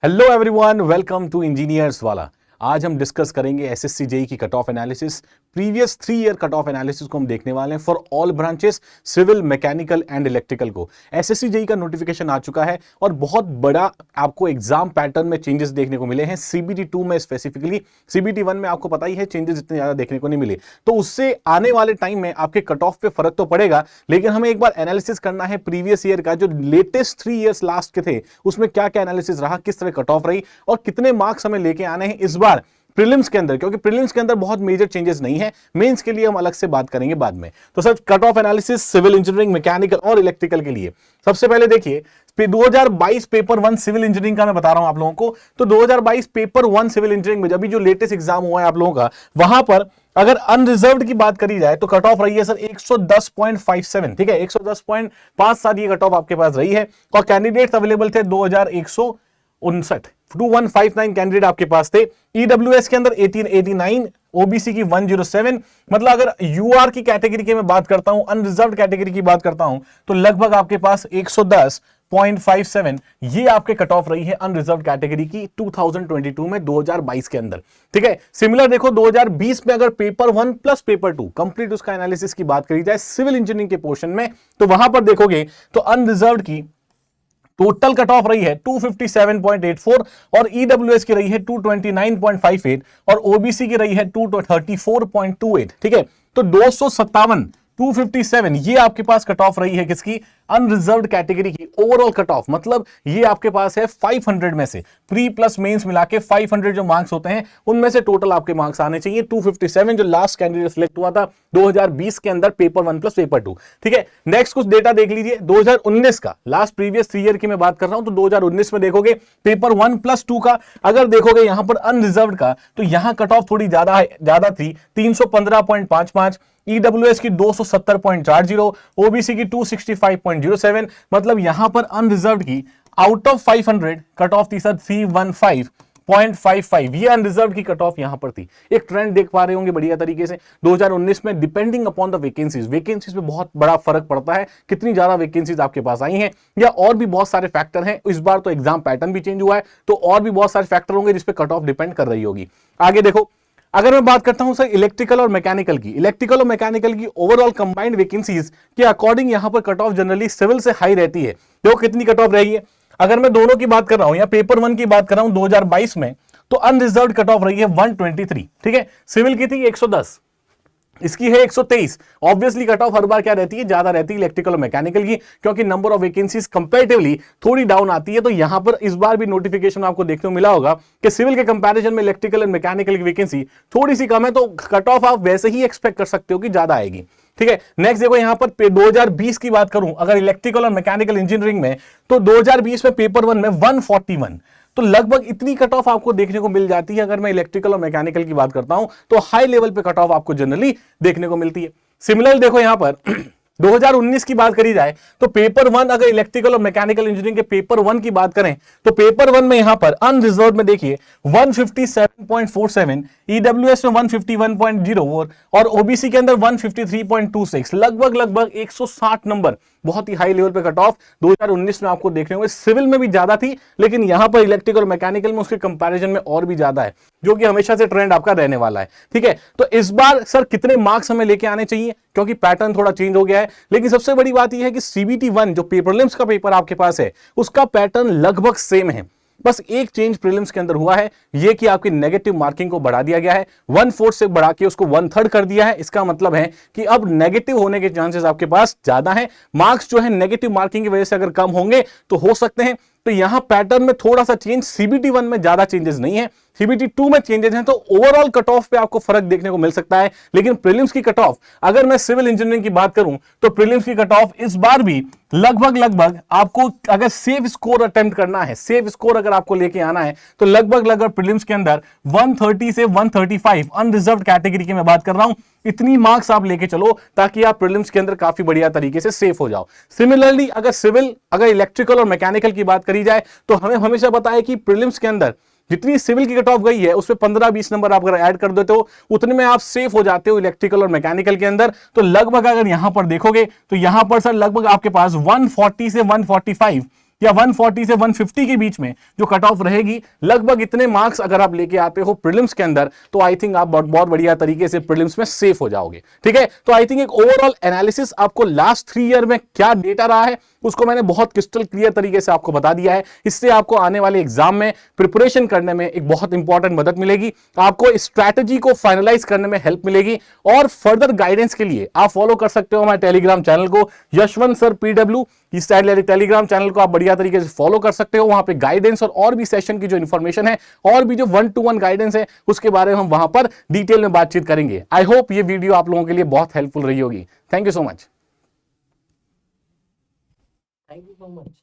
Hello everyone, welcome to engineers वाला। आज हम डिस्कस करेंगे एसएससी जेई की cut off analysis. Previous 3 year cut off analysis को हम देखने वाले हैं for all branches, civil, mechanical and electrical को। एसएससी जेई का नोटिफिकेशन आ चुका है और बहुत बड़ा आपको एग्जाम पैटर्न में चेंजेस देखने को मिले हैं। सीबीटी 2 में स्पेसिफिकली, सीबीटी 1 में आपको पता ही है चेंजेस इतने ज्यादा देखने को नहीं मिले, तो उससे आने वाले टाइम में आपके कट ऑफ पे फर्क तो पड़ेगा। लेकिन हमें एक बार एनालिसिस करना है प्रीवियस ईयर का, जो लेटेस्ट 3 ईयर्स लास्ट के थे उसमें क्या क्या एनालिसिस रहा, किस तरह कट ऑफ रही और कितने मार्क्स हमें लेके आने हैं इस बार प्रीलिम्स के अंदर, क्योंकि प्रीलिम्स के अंदर बहुत मेजर चेंजेस नहीं है। मेंस के लिए हम अलग से बात करेंगे बाद में। तो sir, cut off analysis civil engineering, mechanical और इलेक्ट्रिकल के लिए सबसे पहले देखिए 2022 पेपर 1 सिविल इंजीनियरिंग का मैं बता रहा हूं आप लोगों को। तो 2022 पेपर 1 सिविल इंजीनियरिंग में अभी जो लेटेस्ट एग्जाम हुआ है आप लोगों का, वहां पर अगर अनरिजर्व्ड की बात करी जाए तो कट ऑफ रही है सर 110.57। ठीक है, 110.57 ये कट ऑफ आपके पास रही है और कैंडिडेट्स अवेलेबल थे 2159 कैंडिडेट आपके पास थे। ईडब्ल्यूएस के अंदर 1889, ओबीसी की 107। मतलब अगर यूआर की कैटेगरी की मैं बात करता हूं, अनरिजर्व्ड कैटेगरी की बात करता हूं, तो लगभग आपके पास 110.57 ये आपके कट ऑफ रही है अनरिजर्व्ड कैटेगरी की 2022 में, 2022 के अंदर। ठीक है, सिमिलर देखो 2020 में अगर पेपर 1 प्लस पेपर 2 कंप्लीट उसका एनालिसिस की बात करी जाए सिविल इंजीनियरिंग के पोर्शन में, तो वहां पर देखोगे तो अनरिजर्व्ड की टोटल कट ऑफ रही है 257.84 और ईडब्ल्यूएस की रही है 229.58 और ओबीसी की रही है 234.28। ठीक है, तो 257 ये आपके पास कट ऑफ रही है किसकी, अनरिजर्व्ड कैटेगरी की ओवरऑल कट ऑफ। मतलब ये आपके पास है 500 में से प्री प्लस मेंस मिला के 500 जो मार्क्स होते हैं उनमें से टोटल आपके मार्क्स आने चाहिए 257, जो लास्ट कैंडिडेट सिलेक्ट हुआ था 2020 के अंदर पेपर 1 प्लस पेपर 2। ठीक है, नेक्स्ट कुछ डेटा देख लीजिए 2019 का, लास्ट प्रीवियस 3 ईयर की मैं बात कर रहा हूं। तो 2019 में देखोगे पेपर 1 प्लस 2 का, अगर देखोगे यहां पर अनरिजर्व्ड का, तो यहां कट ऑफ थोड़ी ज्यादा थी 315.55, ईडब्ल्यूएस की 270.40, ओबीसी की 265.07। मतलब यहां पर अनरिजर्व्ड की आउट ऑफ 500 कट ऑफ थी सर 315.55। ये अनरिजर्व्ड की कट ऑफ यहां पर थी। एक ट्रेंड देख पा रहे होंगे बढ़िया तरीके से 2019 में, डिपेंडिंग अपॉन द वैकेंसीज में बहुत बड़ा फर्क पड़ता है, कितनी ज्यादा वैकेंसीज आपके पास आई हैं, या और भी बहुत सारे फैक्टर हैं। इस बार तो एग्जाम पैटर्न भी चेंज हुआ है, तो और भी बहुत सारे फैक्टर होंगे जिसपे कट ऑफ डिपेंड कर रही होगी। आगे देखो, अगर मैं बात करता हूं सर इलेक्ट्रिकल और मैकेनिकल की ओवरऑल कंबाइंड वैकेंसीज के अकॉर्डिंग यहां पर कट ऑफ जनरली सिविल से हाई रहती है। जो कितनी कट ऑफ रही है, अगर मैं दोनों की बात कर रहा हूं या पेपर 1 की बात कर रहा हूं 2022 में, तो अनरिजर्व्ड कट ऑफ रही है 123। ठीक है, सिविल की थी 110, इसकी है 123। ऑब्वियसली कट ऑफ हर बार क्या रहती है, ज्यादा रहती है इलेक्ट्रिकल और मैकेनिकल की, क्योंकि नंबर ऑफ वैकेंसीज कंपैरेटिवली थोड़ी डाउन आती है। तो यहां पर इस बार भी नोटिफिकेशन आपको देखने को मिला होगा कि सिविल के कंपैरिजन में इलेक्ट्रिकल और मैकेनिकल की वैकेंसी थोड़ी सी कम है, तो कट ऑफ आप वैसे ही एक्सपेक्ट कर सकते हो कि ज्यादा आएगी। ठीक है, नेक्स्ट देखो यहां पर 2020 की बात करूं अगर इलेक्ट्रिकल और मैकेनिकल इंजीनियरिंग में, तो 2020 में पेपर 1 में 141, तो लगभग इतनी कट ऑफ आपको देखने को मिल जाती है। अगर मैं इलेक्ट्रिकल और मैकेनिकल की बात करता हूं तो हाई लेवल पे कट ऑफ आपको जनरली देखने को मिलती है। सिमिलर देखो यहां पर 2019 की बात करी जाए तो पेपर 1 अगर इलेक्ट्रिकल और मैकेनिकल इंजीनियरिंग के पेपर 1 की बात करें तो पेपर 1 में यहां पर अनरिजर्व्ड में देखिए 157.47, ईडब्ल्यूएस में 151.04 और ओबीसी के अंदर 153.26। लगभग 160 नंबर, बहुत ही हाई लेवल पे कट ऑफ 2019 में आपको देखने को मिले। सिविल में भी ज्यादा थी, लेकिन यहां पर इलेक्ट्रिकल और मैकेनिकल में उसके कंपैरिजन में और भी ज्यादा है, जो कि हमेशा से ट्रेंड आपका रहने वाला है। ठीक है, तो इस बार सर कितने मार्क्स हमें लेके आने चाहिए, क्योंकि पैटर्न थोड़ा चेंज हो गया है। लेकिन सबसे बड़ी बात यह है कि सीबीटी 1 जो प्रीलिम्स का पेपर आपके पास है उसका पैटर्न लगभग सेम है। बस एक चेंज प्रीलिम्स के अंदर हुआ है, यह कि आपकी नेगेटिव मार्किंग को बढ़ा दिया गया है, 1/4 से बढ़ा के उसको 1/3 कर दिया है। इसका मतलब है कि अब नेगेटिव होने के चांसेस आपके पास ज्यादा हैं। मार्क्स जो है नेगेटिव मार्किंग की वजह से अगर कम होंगे तो हो सकते हैं। तो यहां पैटर्न में थोड़ा सा चेंज, सीबीटी 1 में ज्यादा चेंजेस नहीं है, सीबीटी 2 में चेंजेस हैं। तो ओवरऑल कट ऑफ पे आपको फर्क देखने को मिल सकता है। लेकिन प्रीलिम्स की कट ऑफ, अगर मैं सिविल इंजीनियरिंग की बात करूं तो प्रीलिम्स की कट ऑफ इस बार भी लगभग आपको अगर सेफ स्कोर अटेम्प्ट करना है, सेफ स्कोर अगर आपको लेके आना है, तो लगभग प्रीलिम्स के अंदर 130 से 135 अनरिजर्व्ड कैटेगरी की मैं बात कर रहा हूं, इतनी मार्क्स आप लेके चलो ताकि आप प्रीलिम्स के अंदर काफी बढ़िया तरीके से सेफ हो जाओ। सिमिलरली अगर इलेक्ट्रिकल और मैकेनिकल की बात करी जाए तो हमें हमेशा पता है कि प्रीलिम्स के अंदर जितनी सिविल की कट ऑफ गई है उसमें 15-20 नंबर आप अगर ऐड कर देते हो उतने में आप सेफ हो जाते हो इलेक्ट्रिकल और मैकेनिकल के अंदर। तो लगभग अगर यहां पर देखोगे तो यहां पर सर लगभग आपके पास 140 से 145 या 140 से 150 के बीच में जो कट ऑफ रहेगी, लगभग इतने मार्क्स अगर आप लेके आते हो प्रीलिम्स के अंदर, तो आई थिंक आप बहुत बढ़िया तरीके से प्रीलिम्स में सेफ हो जाओगे। ठीक है, तो आई थिंक एक ओवरऑल एनालिसिस आपको लास्ट 3 ईयर में क्या डेटा रहा है उसको मैंने बहुत क्रिस्टल क्लियर तरीके से आपको बता दिया है। इससे आपको आने वाले एग्जाम में प्रिपरेशन करने में एक बहुत इंपॉर्टेंट मदद मिलेगी, आपको स्ट्रैटेजी को फाइनलाइज करने में हेल्प मिलेगी। और फर्दर गाइडेंस के लिए आप फॉलो कर सकते हो हमारे टेलीग्राम चैनल को, यशवंत सर PW, इस टेलीग्राम चैनल को आप बढ़िया तरीके से फॉलो कर सकते हो। वहां पे गाइडेंस और भी सेशन की जो इन्फॉर्मेशन है और भी जो 1-to-1 गाइडेंस है उसके बारे में हम वहां पर डिटेल में बातचीत करेंगे। आई होप ये वीडियो आप लोगों के लिए बहुत हेल्पफुल रही होगी। Thank you so much. Thank you so much.